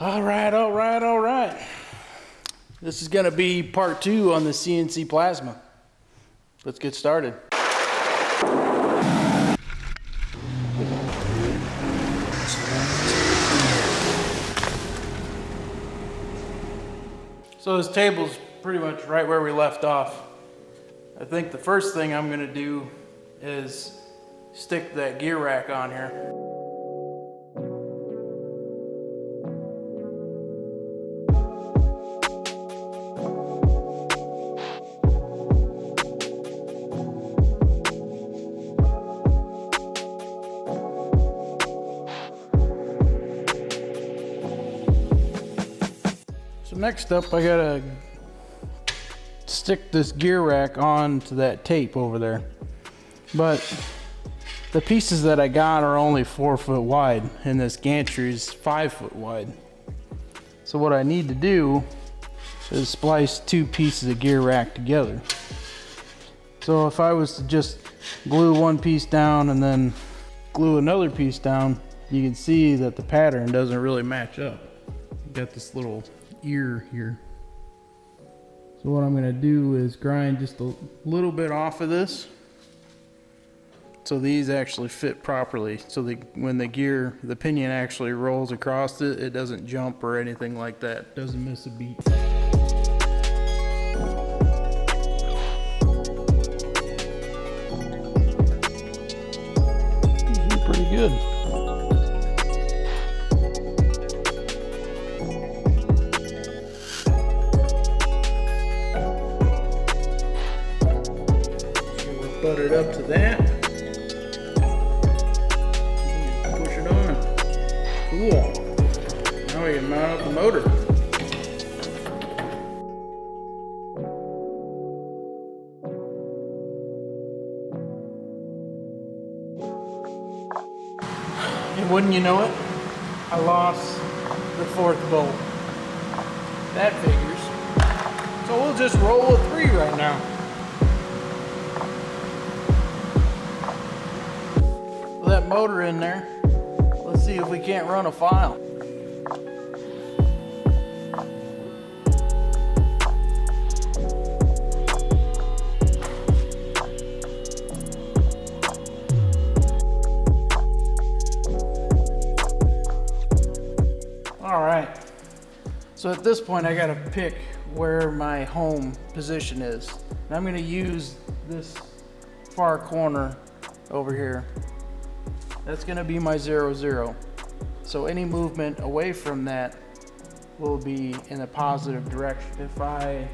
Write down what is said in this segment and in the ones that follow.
All right. This is gonna be part 2 on the CNC Plasma. Let's get started. So this table's pretty much right where we left off. I think the first thing I'm gonna do is stick that gear rack on here. So next up, I gotta stick this gear rack onto that tape over there. But the pieces that I got are only 4 foot wide, and this gantry is 5 foot wide. So what I need to do is splice 2 pieces of gear rack together. So if I was to just glue one piece down and then glue another piece down, you can see that the pattern doesn't really match up. You got this little ear here. So what I'm gonna do is grind just a little bit off of this so these actually fit properly, so that when the pinion actually rolls across it, it doesn't jump or anything like that. Doesn't miss a beat. These are pretty good. Buttered up to that. Push it on. Cool. Now we can mount up the motor. And wouldn't you know it, I lost the 4th bolt. That figures. So we'll just roll with 3 right now. That motor in there. Let's see if we can't run a file. All right. So at this point, I gotta pick where my home position is. And I'm gonna use this far corner over here. That's gonna be my 0, 0. So any movement away from that will be in a positive direction. If I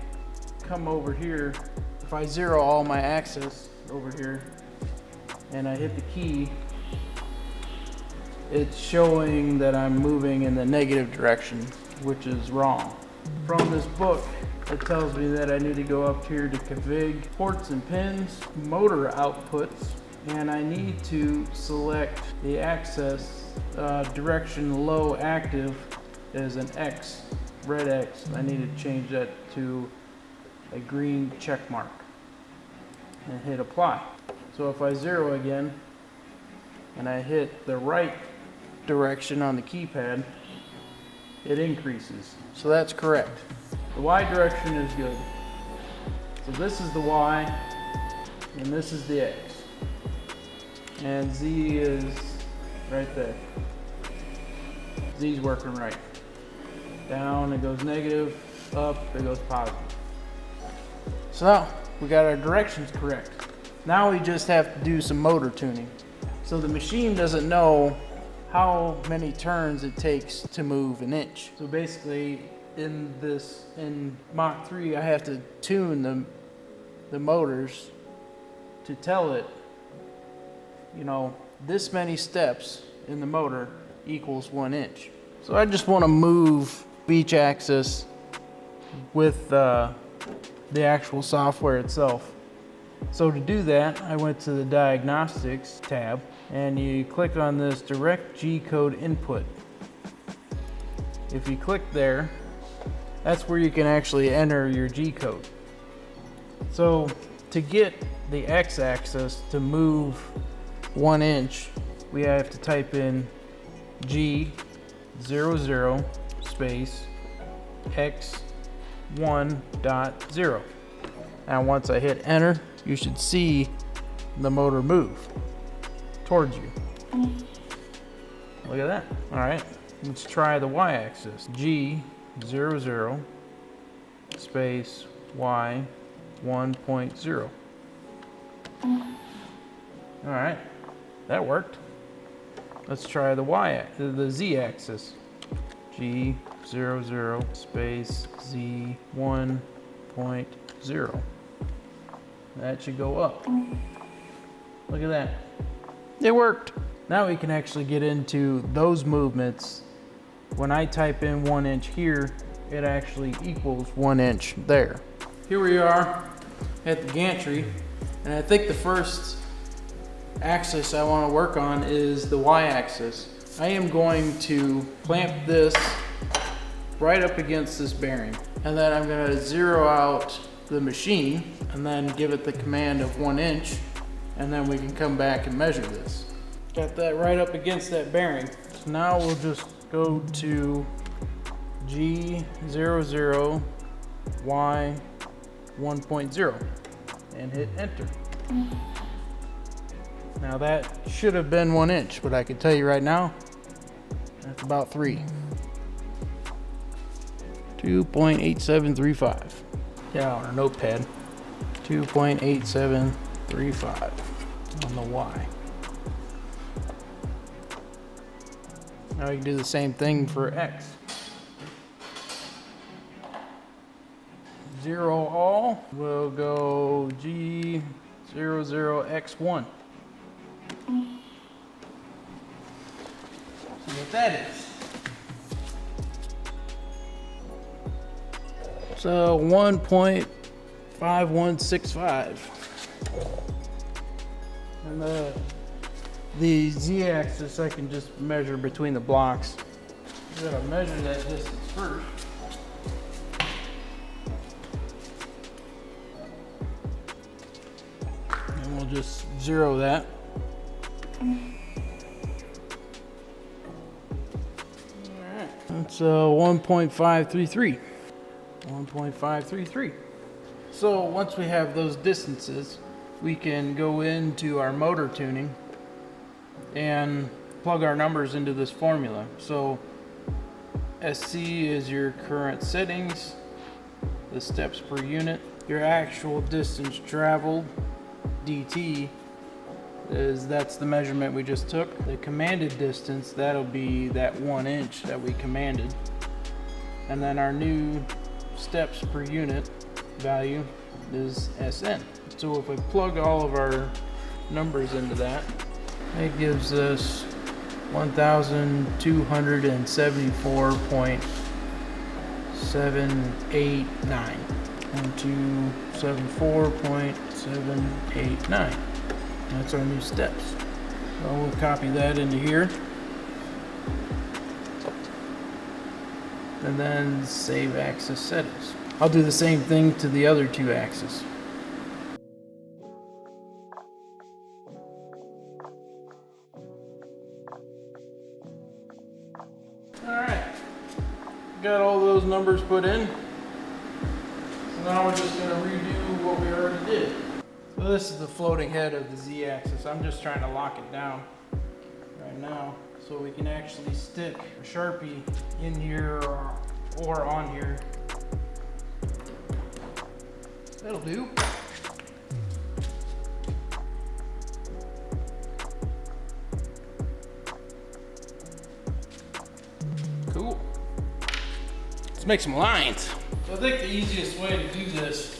come over here, if I zero all my axis over here and I hit the key, it's showing that I'm moving in the negative direction, which is wrong. From this book, it tells me that I need to go up here to config ports and pins, motor outputs, and I need to select the access direction low active as an X, red X. I need to change that to a green check mark and hit apply. So if I zero again and I hit the right direction on the keypad, it increases. So that's correct. The Y direction is good. So this is the Y and this is the X. And Z is right there. Z's working right. Down it goes negative, up it goes positive. So now we got our directions correct. Now we just have to do some motor tuning. So the machine doesn't know how many turns it takes to move an inch. So basically in Mach 3 I have to tune the motors to tell it, you know, this many steps in the motor equals 1 inch. So I just want to move each axis with the actual software itself. So to do that, I went to the Diagnostics tab and you click on this Direct G-Code Input. If you click there, that's where you can actually enter your G-code. So to get the X-axis to move 1 inch, we have to type in G00 space x1.0. Now once I hit enter, you should see the motor move towards you. Look at that. All right, let's try the y-axis. G00 space y 1.0. All right, that worked. Let's try the z-axis. G00 space z 1.0. That should go up. Look at that. It worked. Now we can actually get into those movements. When I type in 1 inch here, it actually equals 1 inch there. Here we are at the gantry, and I think the first axis I want to work on is the y-axis. I am going to clamp this right up against this bearing, and then I'm going to zero out the machine and then give it the command of 1 inch, and then we can come back and measure this. Got that right up against that bearing. So now we'll just go to G00 Y 1.0 and hit enter. Now that should have been 1 inch, but I can tell you right now, that's about 3. 2.8735. Yeah, on our notepad. 2.8735 on the Y. Now we can do the same thing for X. 0 all, we'll go G00X1. See what that is. So 1.5165. And the z-axis I can just measure between the blocks. I'm gonna measure that distance first. And we'll just zero that. Alright, that's 1.533. 1.533. So once we have those distances, we can go into our motor tuning and plug our numbers into this formula. So SC is your current settings, the steps per unit, your actual distance traveled, DT, that's the measurement we just took. The commanded distance, that'll be that 1 inch that we commanded. And then our new steps per unit value is SN. So if we plug all of our numbers into that, it gives us 1,274.789. 1,274.789. That's our new steps. So we'll copy that into here. And then save axis settings. I'll do the same thing to the other two axes. Alright, got all those numbers put in. So now we're just going to redo what we already did. So this is the floating head of the z-axis. I'm just trying to lock it down right now so we can actually stick a Sharpie in here or on here. That'll do. Cool. Let's make some lines. So I think the easiest way to do this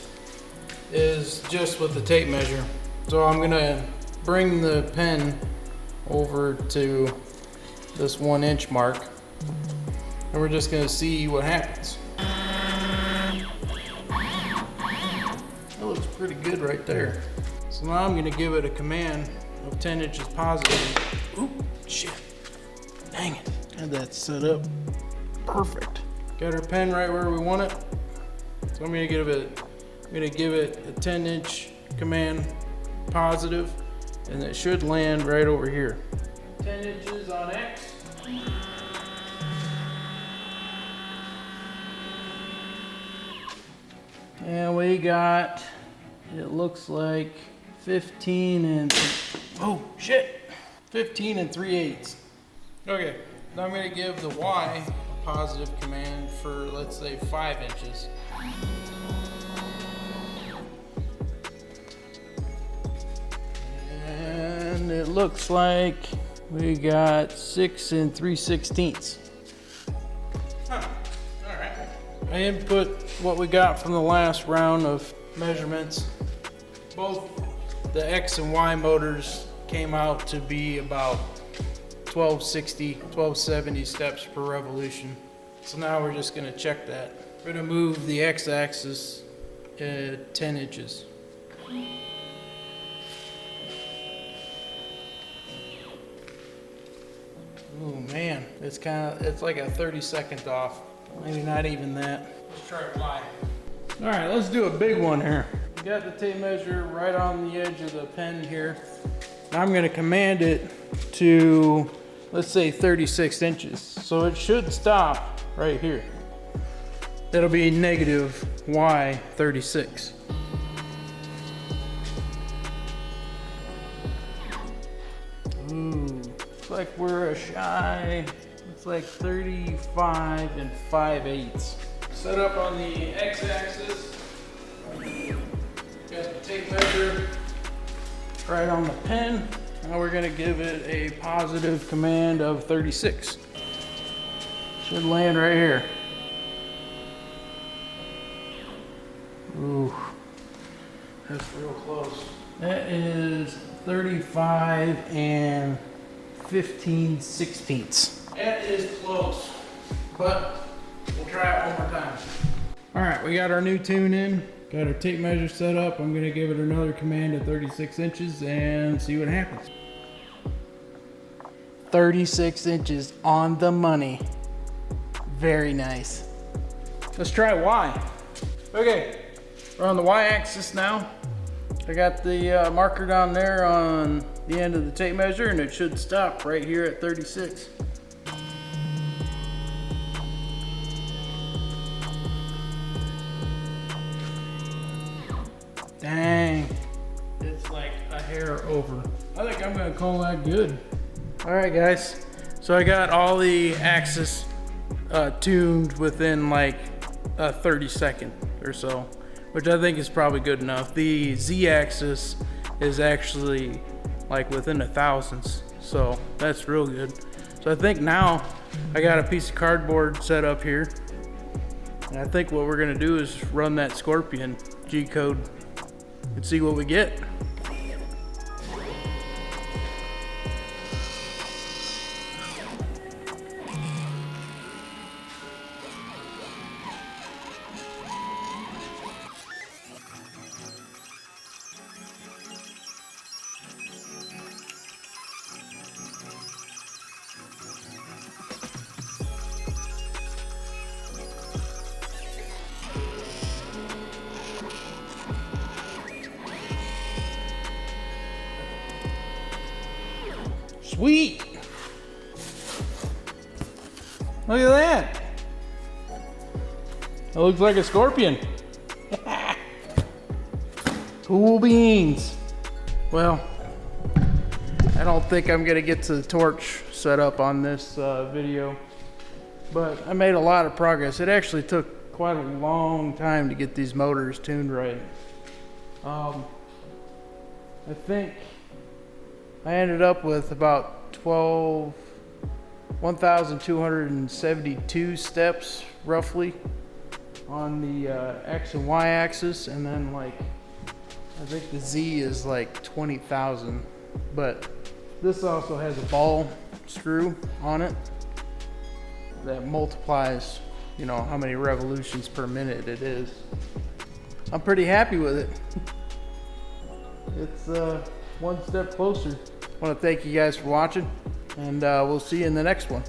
is just with the tape measure. So I'm gonna bring the pen over to this 1 inch mark, and we're just gonna see what happens. That looks pretty good right there. So now I'm gonna give it a command of 10 inches positive. Oop, shit, dang it. Had that set up perfect. Got our pen right where we want it. So I'm gonna give it a 10 inch command positive, and it should land right over here. 10 inches on X. And we got, it looks like 15 and, oh shit, 15 and 3/8. Okay, now I'm gonna give the Y a positive command for, let's say, 5 inches. And it looks like we got 6 and 3/16. Huh, all right. I input what we got from the last round of measurements. Both the X and Y motors came out to be about 1260, 1270 steps per revolution. So now we're just gonna check that. We're gonna move the X axis 10 inches. Oh man, it's like a 30-second off. Maybe not even that. Let's try Y. All right, let's do a big one here. We got the tape measure right on the edge of the pen here. Now I'm gonna command it to, let's say, 36 inches. So it should stop right here. That'll be negative Y 36. Ooh, looks like we're a shy, looks like 35 and 5/8. Set up on the X-axis. Got the tape measure right on the pen. Now we're gonna give it a positive command of 36. Should land right here. Ooh, that's real close. That is 35 and 15/16. That is close, but we'll try it one more time. All right, we got our new tune in. Got our tape measure set up. I'm gonna give it another command of 36 inches and see what happens. 36 inches on the money. Very nice. Let's try Y. Okay, we're on the Y axis now. I got the marker down there on the end of the tape measure and it should stop right here at 36. Dang, it's like a hair over. I think I'm gonna call that good. All right guys, so I got all the axis tuned within like a 30-second or so, which I think is probably good enough. The Z axis is actually like within the thousandths, so that's real good. So I think now I got a piece of cardboard set up here, and I think what we're gonna do is run that Scorpion G code and see what we get. Sweet! Look at that! It looks like a Scorpion. Cool beans. Well, I don't think I'm gonna get to the torch set up on this video, but I made a lot of progress. It actually took quite a long time to get these motors tuned right. I think I ended up with about 1,272 steps roughly on the X and Y axis, and then like I think the Z is like 20,000, but this also has a ball screw on it that multiplies, you know, how many revolutions per minute it is. I'm pretty happy with it. It's one step closer. I want to thank you guys for watching, and we'll see you in the next one.